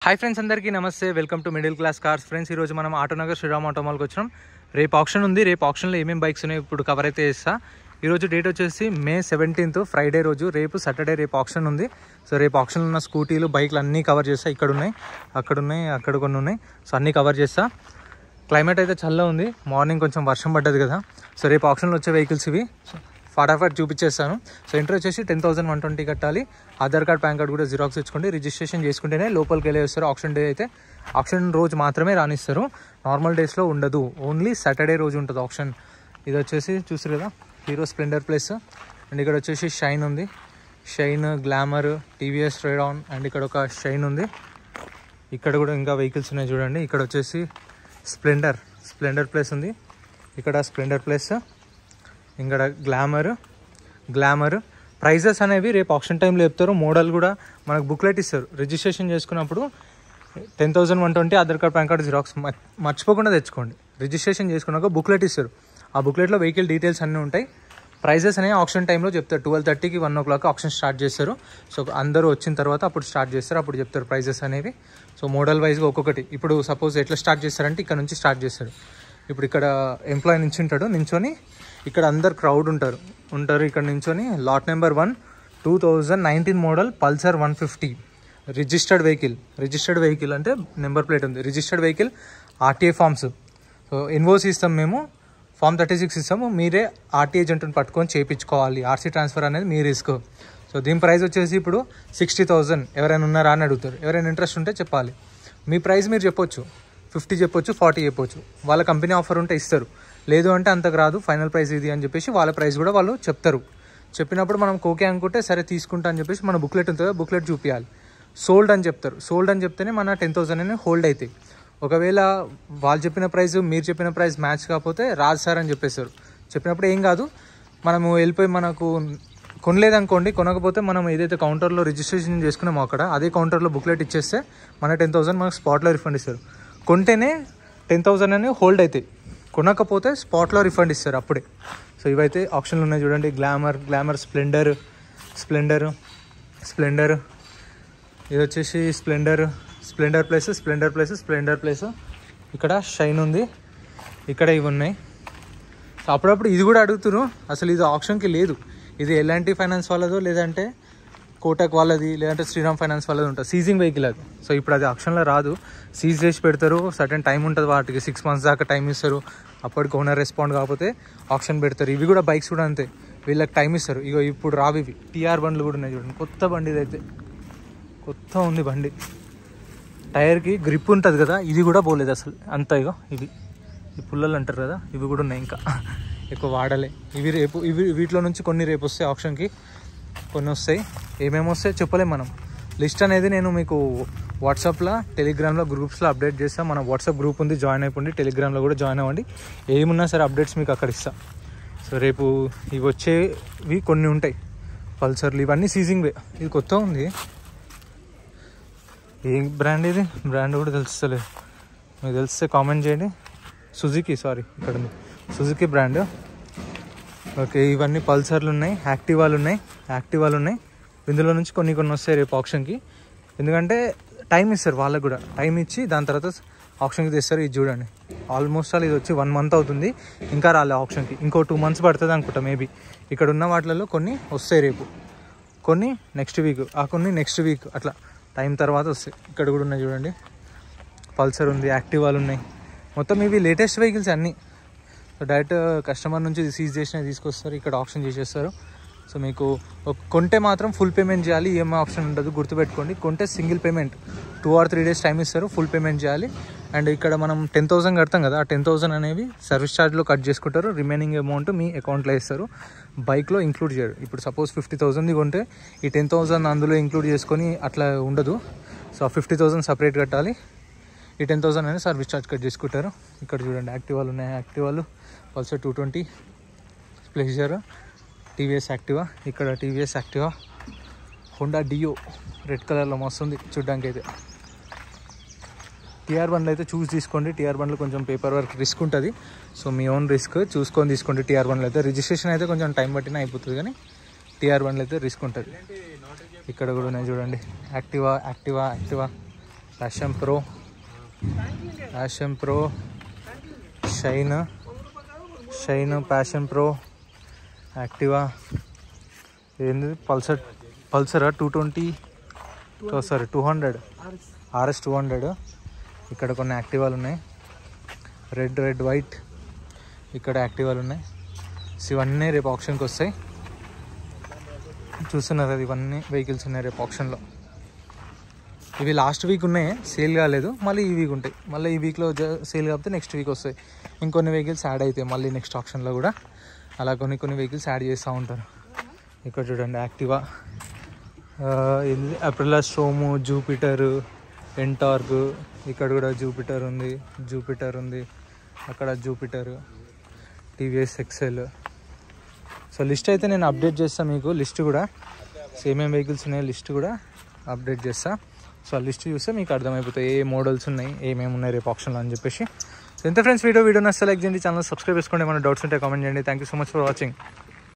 Hi friends, అందరికీ నమస్తే. Welcome to middle class cars. Friends, ఈరోజు మనం ఆటోనగర్ శ్రీరామ్ ఆటోమాల్కి వచ్చినాం. రేపు ఆప్షన్ ఉంది. రేపు ఆప్షన్లో ఏమేమి బైక్స్ ఉన్నాయి ఇప్పుడు కవర్ అయితే చేస్తా. ఈరోజు డేట్ వచ్చేసి May 17th ఫ్రైడే రోజు. రేపు సాటర్డే, రేపు ఆప్షన్ ఉంది. సో రేపు ఆప్షన్లో ఉన్న స్కూటీలు, బైక్లు అన్నీ కవర్ చేస్తా. ఇక్కడ ఉన్నాయి, అక్కడ ఉన్నాయి, అక్కడ కొన్ని ఉన్నాయి. సో అన్నీ కవర్ చేస్తా. క్లైమేట్ అయితే చల్లగా ఉంది. మార్నింగ్ కొంచెం వర్షం పడ్డది కదా. సో రేపు ఆప్షన్లో వచ్చే వెహికల్స్ ఇవి. ఫటాఫట్ చూపించేస్తాను. సో ఎంట్రీ వచ్చేసి 10,120 కట్టాలి. ఆధార్ కార్డ్, పాన్ కార్డ్ కూడా జిరాక్స్ ఇచ్చుకోండి. రిజిస్ట్రేషన్ చేసుకుంటేనే లోపలికి వెళ్ళేస్తారు. ఆప్షన్ డే అయితే ఆప్షన్ రోజు మాత్రమే రానిస్తారు. నార్మల్ డేస్లో ఉండదు. ఓన్లీ సాటర్డే రోజు ఉంటుంది ఆప్షన్. ఇది వచ్చేసి చూసారు కదా, హీరో స్ప్లెండర్ ప్లస్. అండ్ ఇక్కడ వచ్చేసి షైన్ ఉంది, షైన్, గ్లామర్, టీవీఎస్ రైడాన్. అండ్ ఇక్కడ ఒక షైన్ ఉంది. ఇక్కడ కూడా ఇంకా వెహికల్స్ ఉన్నాయి చూడండి. ఇక్కడ వచ్చేసి స్ప్లెండర్ ప్లస్ ఉంది. ఇక్కడ స్ప్లెండర్ ప్లస్, ఇక్కడ గ్లామర్. ప్రైజెస్ అనేవి రేపు ఆప్షన్ టైంలో చెప్తారు. మోడల్ కూడా మనకు బుక్లెట్ ఇస్తారు. రిజిస్ట్రేషన్ చేసుకున్నప్పుడు 10,120 Aadhaar card, pan card xerox మర్చిపోకుండా తెచ్చుకోండి. రిజిస్ట్రేషన్ చేసుకున్నాక బుక్లెట్ ఇస్తారు. ఆ బుక్లెట్లో వెహికల్ డీటెయిల్స్ అన్నీ ఉంటాయి. ప్రైజెస్ అనేవి ఆప్షన్ టైంలో చెప్తారు. 12:30కి 1 o'clock ఆప్షన్ స్టార్ట్ చేస్తారు. సో అందరూ వచ్చిన తర్వాత అప్పుడు స్టార్ట్ చేస్తారు. అప్పుడు చెప్తారు ప్రైజెస్ అనేవి. సో మోడల్ వైజ్గా ఒక్కొక్కటి. ఇప్పుడు సపోజ్ ఎట్లా స్టార్ట్ చేస్తారంటే ఇక్కడ నుంచి స్టార్ట్ చేస్తారు. ఇప్పుడు ఇక్కడ ఎంప్లాయీ నించొని ఇక్కడ అందరు క్రౌడ్ ఉంటారు. ఇక్కడ నించొని lot number 1 2019 model Pulsar 150 registered vehicle అంటే నెంబర్ ప్లేట్ ఉంది. Registered vehicle, RTA forms. So invoice ఇస్తాం మేము, ఫామ్ 36 ఇస్తాము. మీరే ఆర్టీఏ ఏజెంట్ని పట్టుకొని చేయించుకోవాలి. ఆర్సీ ట్రాన్స్ఫర్ అనేది మీ రిస్క్. సో దీని ప్రైస్ వచ్చేసి ఇప్పుడు 60,000. ఎవరైనా ఉన్నారా అని అడుగుతారు. ఎవరైనా ఇంట్రెస్ట్ ఉంటే చెప్పాలి. మీ ప్రైస్ మీరు చెప్పొచ్చు, 50 చెప్పొచ్చు, 40 చెప్పొచ్చు. వాళ్ళ కంపెనీ ఆఫర్ ఉంటే ఇస్తారు. లేదు అంటే అంతకు రాదు, ఫైనల్ ప్రైస్ ఇది అని చెప్పేసి వాళ్ళ ప్రైస్ కూడా వాళ్ళు చెప్తారు. చెప్పినప్పుడు మనం ఓకే అనుకుంటే సరే తీసుకుంటా అని చెప్పేసి మన బుక్లెట్ ఉంటుంది, బుక్లెట్ చూపించాలి. సోల్డ్ అని చెప్తారు. సోల్డ్ అని చెప్తేనే మన 10,000 అనేది హోల్డ్ అవుతాయి. ఒకవేళ వాళ్ళు చెప్పిన ప్రైస్ మీరు చెప్పిన ప్రైస్ మ్యాచ్ కాకపోతే రాదు సార్ అని చెప్పేస్తారు. చెప్పినప్పుడు ఏం కాదు, మనము వెళ్ళిపోయి మనకు కొనలేదనుకోండి, కొనకపోతే మనం ఏదైతే కౌంటర్లో రిజిస్ట్రేషన్ చేసుకున్నామో అక్కడ అదే కౌంటర్లో బుక్లెట్ ఇచ్చేస్తే మన 10,000 మనకు స్పాట్లో రిఫండ్ ఇస్తారు. కొంటేనే 10,000 అనేవి హోల్డ్ అవుతాయి, కొనకపోతే స్పాట్లో రిఫండ్ ఇస్తారు అప్పుడే. సో ఇవైతే ఆప్షన్లు ఉన్నాయి చూడండి. Glamour, Splendor. ఇది వచ్చేసి స్ప్లెండర్ ప్లస్. ఇక్కడ షైన్ ఉంది. ఇక్కడ ఇవి ఉన్నాయి. సో అప్పుడప్పుడు ఇది కూడా అడుగుతున్నారు. అసలు ఇది ఆప్షన్కి లేదు. ఇది ఎల్ఎన్టీ ఫైనాన్స్ వాళ్ళదో, లేదంటే కోటక్ వాళ్ళది, లేదంటే శ్రీరామ్ ఫైనాన్స్ వాళ్ళది ఉంటుంది. సీజింగ్ వెహికల్ అది. సో ఇప్పుడు అది ఆప్షన్లో రాదు. సీజ్ చేసి పెడతారు. సర్టెన్ టైం ఉంటుంది వాటికి, 6 months దాకా టైం ఇస్తారు. అప్పటికి ఓనర్ రెస్పాండ్ కాకపోతే ఆప్షన్ పెడతారు. ఇవి కూడా బైక్స్ కూడా అంతే, వీళ్ళకి టైం ఇస్తారు. ఇగో ఇప్పుడు రావు ఇవి. టీఆర్ బండ్లు కూడా ఉన్నాయి చూడండి. కొత్త బండి ఇదైతే, కొత్త ఉంది బండి. టైర్కి గ్రిప్ ఉంటుంది కదా, ఇది కూడా పోలేదు అసలు అంత. ఇగో ఇవి ఈ పుల్లలు అంటారు కదా, ఇవి కూడా ఉన్నాయి. ఇంకా ఎక్కువ వాడలే ఇవి. వీటిలో నుంచి కొన్ని రేపు వస్తాయి ఆప్షన్కి, కొన్ని వస్తాయి. ఏమేమి వస్తాయి చెప్పలేము మనం. లిస్ట్ అనేది నేను మీకు వాట్సాప్లో, టెలిగ్రామ్లో, గ్రూప్స్లో అప్డేట్ చేస్తాను. మన వాట్సాప్ గ్రూప్ ఉంది, జాయిన్ అయిపోండి. టెలిగ్రామ్లో కూడా జాయిన్ అవ్వండి. ఏమున్నా సరే అప్డేట్స్ మీకు అక్కడ ఇస్తా. సో రేపు ఇవి వచ్చేవి కొన్ని ఉంటాయి. పల్సర్లు ఇవన్నీ సీజింగ్వే. ఇది కొత్త ఉంది. ఏ బ్రాండ్ ఇది? బ్రాండ్ కూడా తెలుస్తలేదు. మీకు తెలిస్తే కామెంట్ చేయండి. సుజుకి, ఇక్కడ ఉంది సుజుకి బ్రాండ్. ఓకే, ఇవన్నీ పల్సర్లు ఉన్నాయి, యాక్టివాలు ఉన్నాయి. ఇందులో నుంచి కొన్ని వస్తాయి రేపు ఆప్షన్కి. ఎందుకంటే టైం ఇస్తారు, వాళ్ళకు కూడా టైం ఇచ్చి దాని తర్వాత ఆప్షన్కి తెస్తారు. ఇది చూడండి, ఆల్మోస్ట్ ఇది వచ్చి 1 month అవుతుంది. ఇంకా రాలే ఆప్షన్కి. ఇంకో 2 months పడుతుంది అనుకుంటా మేబీ. ఇక్కడ ఉన్న వాటిలలో కొన్ని వస్తాయి రేపు, కొన్ని నెక్స్ట్ వీక్, కొన్ని నెక్స్ట్ వీక్, అట్లా టైం తర్వాత వస్తాయి. ఇక్కడ కూడా ఉన్నాయి చూడండి. పల్సర్ ఉంది, యాక్టివాలు ఉన్నాయి. మొత్తం ఇవి లేటెస్ట్ వెహికల్స్ అన్నీ. సో డైరెక్ట్ కస్టమర్ నుంచి సీజ్ చేసినవి తీసుకొస్తారు, ఇక్కడ ఆప్షన్ చేసేస్తారు. సో మీకు కొంటే మాత్రం ఫుల్ పేమెంట్ చేయాలి. ఈఎంఐ ఆప్షన్ ఉండదు, గుర్తుపెట్టుకోండి. కొంటే single payment, 2 or 3 days time ఇస్తారు. ఫుల్ పేమెంట్ చేయాలి. అండ్ ఇక్కడ మనం 10,000 కడతాం కదా, ఆ 10,000 అనేవి సర్వీస్ ఛార్జ్లో కట్ చేసుకుంటారు. రిమైనింగ్ అమౌంట్ మీ అకౌంట్లో ఇస్తారు. బైక్లో ఇంక్లూడ్ చేయరు. ఇప్పుడు సపోజ్ 50,000 కొంటే ఈ 10,000 అందులో ఇంక్లూడ్ చేసుకొని అట్లా ఉండదు. సో ఆ 50,000 సపరేట్ కట్టాలి. ఈ 10,000 అనేది సర్వీస్ ఛార్జ్ కట్ చేసుకుంటారు. ఇక్కడ చూడండి యాక్టివాలు ఉన్నాయి. యాక్టివాలు పల్సర్ 220, ప్లెజర్, టీవీఎస్ యాక్టివా. ఇక్కడ టీవీఎస్ యాక్టివా, హోండా డియో రెడ్ కలర్లో వస్తుంది చూడ్డానికి. అయితే టీఆర్ బండ్లు అయితే తీసుకోండి. టీఆర్ బండ్లు కొంచెం పేపర్ వర్క్ రిస్క్ ఉంటుంది. సో మీ ఓన్ రిస్క్ చూసుకొని తీసుకోండి. టీఆర్ బండ్లు అయితే రిజిస్ట్రేషన్ అయితే కొంచెం టైం పట్టినా అయిపోతుంది, కానీ టీఆర్ బండ్లు అయితే రిస్క్ ఉంటుంది. ఇక్కడ కూడా ఉన్నాయి చూడండి, Activa. Passion pro, shine, passion pro, Activa, ఏంది పల్సరా 200 RS 200. ఇక్కడ కొన్ని యాక్టివాలు ఉన్నాయి, రెడ్ వైట్, ఇక్కడ యాక్టివాలు ఉన్నాయి. సో ఇవన్నీ రేపు ఆప్షన్కి వస్తాయి. చూస్తున్నారు అది, ఇవన్నీ వెహికల్స్ ఉన్నాయి రేపు ఆప్షన్లో. ఇవి లాస్ట్ వీక్ ఉన్నాయి, సేల్ కాలేదు, మళ్ళీ ఈ వీక్ ఉంటాయి. మళ్ళీ ఈ వీక్లో సేల్ కాకపోతే నెక్స్ట్ వీక్ వస్తాయి. ఇంకొన్ని వెహికల్స్ యాడ్ అవుతాయి మళ్ళీ నెక్స్ట్ ఆప్షన్లో కూడా. అలా కొన్ని వెహికల్స్ యాడ్ చేస్తూ ఉంటారు. ఇక్కడ చూడండి Activa, Aprilia storm, Jupiter, NTorq, ఇక్కడ కూడా జూపిటర్ ఉంది, అక్కడ Jupiter, TVS XL. So list అయితే నేను అప్డేట్ చేస్తాను మీకు. లిస్ట్ కూడా ఏమేమి వెహికల్స్ ఉన్నాయో లిస్ట్ కూడా అప్డేట్ చేస్తా. సో ఆ లిస్ట్ చూస్తే మీకు అర్థమైపోతాయి ఏ మోడల్స్ ఉన్నాయి, ఏమేమి ఉన్నాయి రేపు ఆప్షన్లో అని చెప్పేసి. సో ఎంత ఫ్రెండ్స్, వీడియో నచ్చితే లైక్ చేయండి, ఛానల్ సబ్స్క్రైబ్ చేసుకోండి. ఏమైనా డౌట్స్ ఉంటే కామెంట్ చేయండి. Thank you so much for watching.